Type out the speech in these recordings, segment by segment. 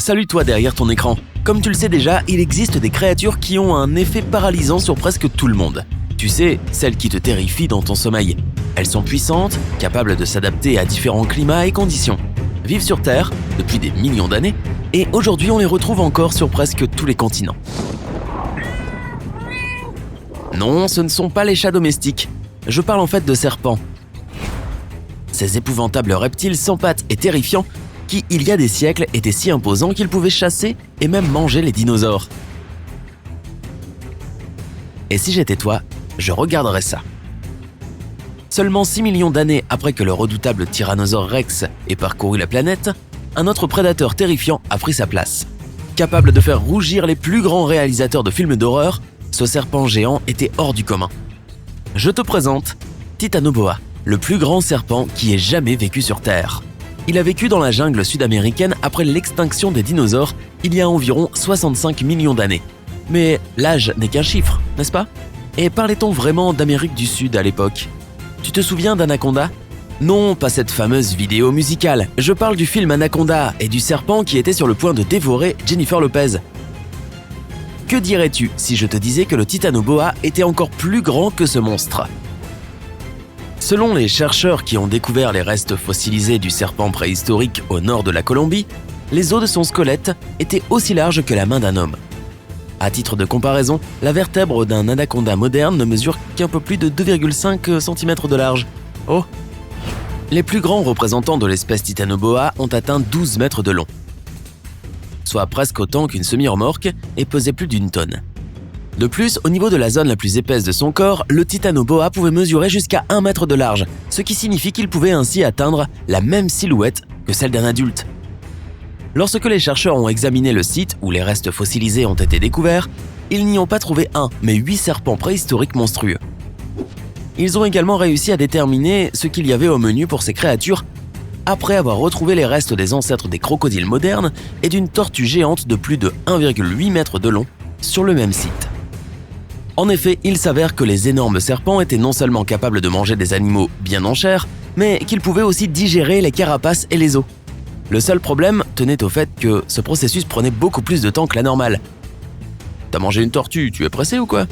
Salut toi derrière ton écran. Comme tu le sais déjà, il existe des créatures qui ont un effet paralysant sur presque tout le monde. Tu sais, celles qui te terrifient dans ton sommeil. Elles sont puissantes, capables de s'adapter à différents climats et conditions. Vivent sur Terre depuis des millions d'années et aujourd'hui on les retrouve encore sur presque tous les continents. Non, ce ne sont pas les chats domestiques. Je parle en fait de serpents. Ces épouvantables reptiles sans pattes et terrifiants qui, il y a des siècles, étaient si imposants qu'ils pouvaient chasser et même manger les dinosaures. Et si j'étais toi, je regarderais ça. Seulement 6 millions d'années après que le redoutable Tyrannosaure Rex ait parcouru la planète, un autre prédateur terrifiant a pris sa place. Capable de faire rougir les plus grands réalisateurs de films d'horreur, ce serpent géant était hors du commun. Je te présente Titanoboa, le plus grand serpent qui ait jamais vécu sur Terre. Il a vécu dans la jungle sud-américaine après l'extinction des dinosaures il y a environ 65 millions d'années. Mais l'âge n'est qu'un chiffre, n'est-ce pas? Et parlait-on vraiment d'Amérique du Sud à l'époque? Tu te souviens d'Anaconda? Non, pas cette fameuse vidéo musicale. Je parle du film Anaconda et du serpent qui était sur le point de dévorer Jennifer Lopez. Que dirais-tu si je te disais que le Titanoboa était encore plus grand que ce monstre? Selon les chercheurs qui ont découvert les restes fossilisés du serpent préhistorique au nord de la Colombie, les os de son squelette étaient aussi larges que la main d'un homme. À titre de comparaison, la vertèbre d'un anaconda moderne ne mesure qu'un peu plus de 2,5 cm de large. Oh! Les plus grands représentants de l'espèce Titanoboa ont atteint 12 mètres de long, soit presque autant qu'une semi-remorque et pesaient plus d'une tonne. De plus, au niveau de la zone la plus épaisse de son corps, le Titanoboa pouvait mesurer jusqu'à 1 mètre de large, ce qui signifie qu'il pouvait ainsi atteindre la même silhouette que celle d'un adulte. Lorsque les chercheurs ont examiné le site où les restes fossilisés ont été découverts, ils n'y ont pas trouvé un, mais 8 serpents préhistoriques monstrueux. Ils ont également réussi à déterminer ce qu'il y avait au menu pour ces créatures après avoir retrouvé les restes des ancêtres des crocodiles modernes et d'une tortue géante de plus de 1,8 mètre de long sur le même site. En effet, il s'avère que les énormes serpents étaient non seulement capables de manger des animaux bien en chair, mais qu'ils pouvaient aussi digérer les carapaces et les os. Le seul problème tenait au fait que ce processus prenait beaucoup plus de temps que la normale. T'as mangé une tortue, tu es pressé ou quoi?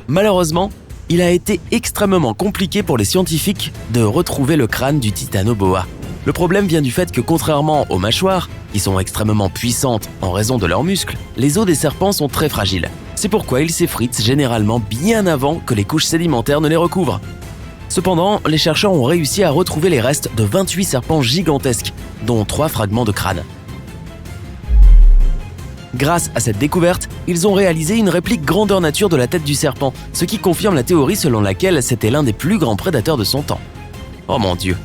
Malheureusement, il a été extrêmement compliqué pour les scientifiques de retrouver le crâne du Titanoboa. Le problème vient du fait que contrairement aux mâchoires, qui sont extrêmement puissantes en raison de leurs muscles, les os des serpents sont très fragiles. C'est pourquoi ils s'effritent généralement bien avant que les couches sédimentaires ne les recouvrent. Cependant, les chercheurs ont réussi à retrouver les restes de 28 serpents gigantesques, dont 3 fragments de crâne. Grâce à cette découverte, ils ont réalisé une réplique grandeur nature de la tête du serpent, ce qui confirme la théorie selon laquelle c'était l'un des plus grands prédateurs de son temps. Oh mon Dieu!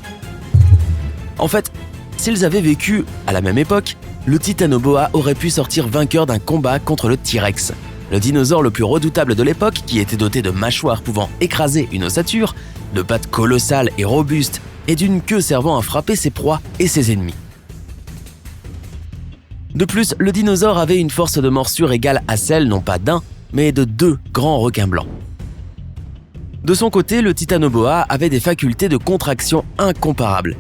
En fait, s'ils avaient vécu à la même époque, le Titanoboa aurait pu sortir vainqueur d'un combat contre le T-Rex, le dinosaure le plus redoutable de l'époque qui était doté de mâchoires pouvant écraser une ossature, de pattes colossales et robustes et d'une queue servant à frapper ses proies et ses ennemis. De plus, le dinosaure avait une force de morsure égale à celle non pas d'un, mais de 2 grands requins blancs. De son côté, le Titanoboa avait des facultés de contraction incomparables.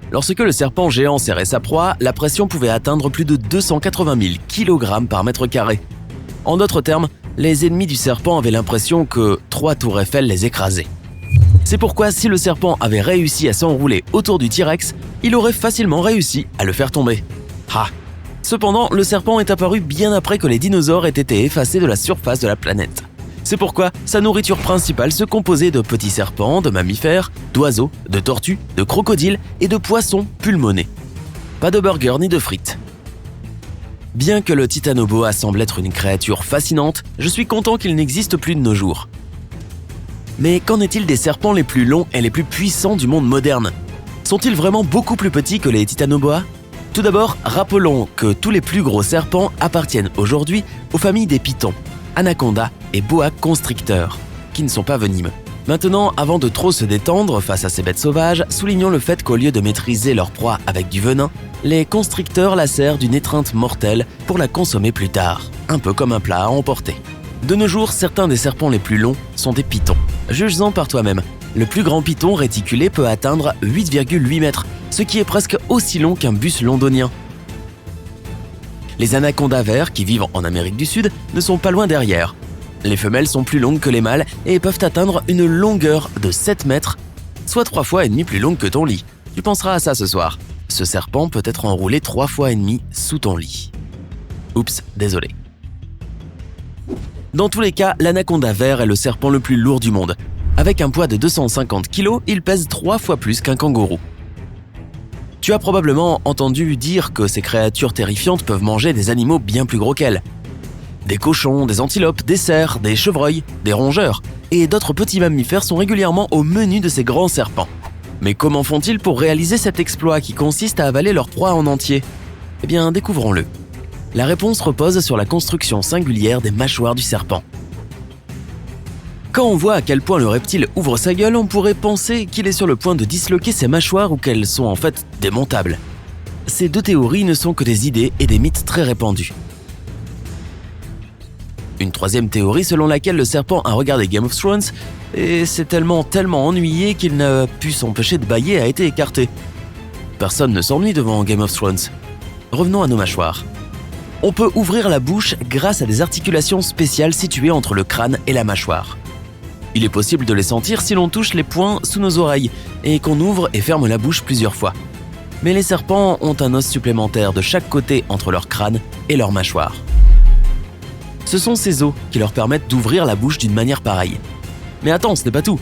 Lorsque le serpent géant serrait sa proie, la pression pouvait atteindre plus de 280 000 kg par mètre carré. En d'autres termes, les ennemis du serpent avaient l'impression que 3 tours Eiffel les écrasaient. C'est pourquoi si le serpent avait réussi à s'enrouler autour du T-Rex, il aurait facilement réussi à le faire tomber. Ah! Cependant, le serpent est apparu bien après que les dinosaures aient été effacés de la surface de la planète. C'est pourquoi sa nourriture principale se composait de petits serpents, de mammifères, d'oiseaux, de tortues, de crocodiles et de poissons pulmonés. Pas de burgers ni de frites. Bien que le Titanoboa semble être une créature fascinante, je suis content qu'il n'existe plus de nos jours. Mais qu'en est-il des serpents les plus longs et les plus puissants du monde moderne? Sont-ils vraiment beaucoup plus petits que les Titanoboa? Tout d'abord, rappelons que tous les plus gros serpents appartiennent aujourd'hui aux familles des pythons, anaconda et boa constricteurs, qui ne sont pas venimeux. Maintenant, avant de trop se détendre face à ces bêtes sauvages, soulignons le fait qu'au lieu de maîtriser leur proie avec du venin, les constricteurs lacèrent d'une étreinte mortelle pour la consommer plus tard, un peu comme un plat à emporter. De nos jours, certains des serpents les plus longs sont des pythons. Juge-en par toi-même. Le plus grand python réticulé peut atteindre 8,8 mètres, ce qui est presque aussi long qu'un bus londonien. Les anacondas verts, qui vivent en Amérique du Sud, ne sont pas loin derrière. Les femelles sont plus longues que les mâles et peuvent atteindre une longueur de 7 mètres, soit 3 fois et demi plus longue que ton lit. Tu penseras à ça ce soir. Ce serpent peut être enroulé 3 fois et demi sous ton lit. Oups, désolé. Dans tous les cas, l'anaconda vert est le serpent le plus lourd du monde. Avec un poids de 250 kg, il pèse 3 fois plus qu'un kangourou. Tu as probablement entendu dire que ces créatures terrifiantes peuvent manger des animaux bien plus gros qu'elles. Des cochons, des antilopes, des cerfs, des chevreuils, des rongeurs et d'autres petits mammifères sont régulièrement au menu de ces grands serpents. Mais comment font-ils pour réaliser cet exploit qui consiste à avaler leur proie en entier ? Eh bien, découvrons-le. La réponse repose sur la construction singulière des mâchoires du serpent. Quand on voit à quel point le reptile ouvre sa gueule, on pourrait penser qu'il est sur le point de disloquer ses mâchoires ou qu'elles sont en fait démontables. Ces deux théories ne sont que des idées et des mythes très répandus. Une troisième théorie selon laquelle le serpent a regardé Game of Thrones et s'est tellement ennuyé qu'il n'a pu s'empêcher de bâiller a été écartée. Personne ne s'ennuie devant Game of Thrones. Revenons à nos mâchoires. On peut ouvrir la bouche grâce à des articulations spéciales situées entre le crâne et la mâchoire. Il est possible de les sentir si l'on touche les poings sous nos oreilles et qu'on ouvre et ferme la bouche plusieurs fois. Mais les serpents ont un os supplémentaire de chaque côté entre leur crâne et leur mâchoire. Ce sont ces os qui leur permettent d'ouvrir la bouche d'une manière pareille. Mais attends, ce n'est pas tout.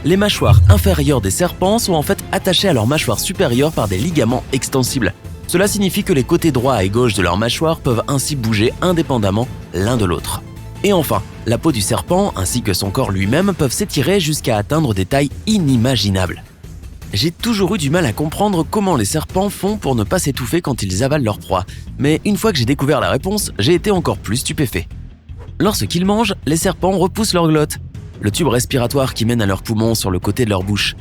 Les mâchoires inférieures des serpents sont en fait attachées à leur mâchoire supérieure par des ligaments extensibles. Cela signifie que les côtés droit et gauche de leur mâchoire peuvent ainsi bouger indépendamment l'un de l'autre. Et enfin, la peau du serpent ainsi que son corps lui-même peuvent s'étirer jusqu'à atteindre des tailles inimaginables. J'ai toujours eu du mal à comprendre comment les serpents font pour ne pas s'étouffer quand ils avalent leur proie, mais une fois que j'ai découvert la réponse, j'ai été encore plus stupéfait. Lorsqu'ils mangent, les serpents repoussent leur glotte, le tube respiratoire qui mène à leurs poumons sur le côté de leur bouche.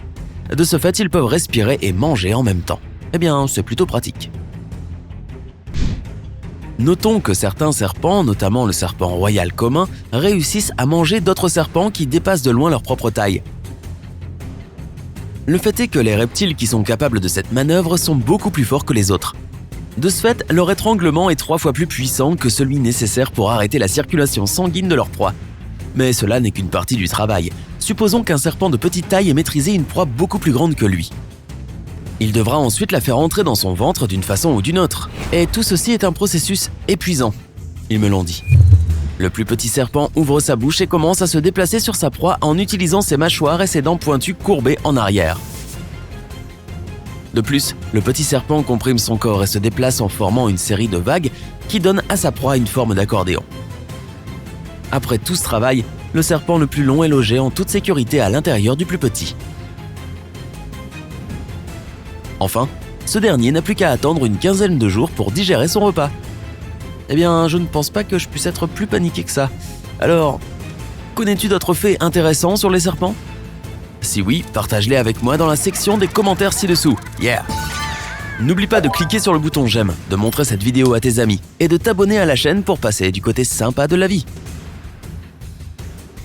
De ce fait, ils peuvent respirer et manger en même temps. Eh bien, c'est plutôt pratique. Notons que certains serpents, notamment le serpent royal commun, réussissent à manger d'autres serpents qui dépassent de loin leur propre taille. Le fait est que les reptiles qui sont capables de cette manœuvre sont beaucoup plus forts que les autres. De ce fait, leur étranglement est 3 fois plus puissant que celui nécessaire pour arrêter la circulation sanguine de leur proie. Mais cela n'est qu'une partie du travail. Supposons qu'un serpent de petite taille ait maîtrisé une proie beaucoup plus grande que lui. Il devra ensuite la faire entrer dans son ventre d'une façon ou d'une autre. Et tout ceci est un processus épuisant. Ils me l'ont dit. Le plus petit serpent ouvre sa bouche et commence à se déplacer sur sa proie en utilisant ses mâchoires et ses dents pointues courbées en arrière. De plus, le petit serpent comprime son corps et se déplace en formant une série de vagues qui donnent à sa proie une forme d'accordéon. Après tout ce travail, le serpent le plus long est logé en toute sécurité à l'intérieur du plus petit. Enfin, ce dernier n'a plus qu'à attendre une quinzaine de jours pour digérer son repas. Eh bien, je ne pense pas que je puisse être plus paniqué que ça. Alors, connais-tu d'autres faits intéressants sur les serpents ? Si oui, partage-les avec moi dans la section des commentaires ci-dessous. Yeah! N'oublie pas de cliquer sur le bouton j'aime, de montrer cette vidéo à tes amis et de t'abonner à la chaîne pour passer du côté sympa de la vie.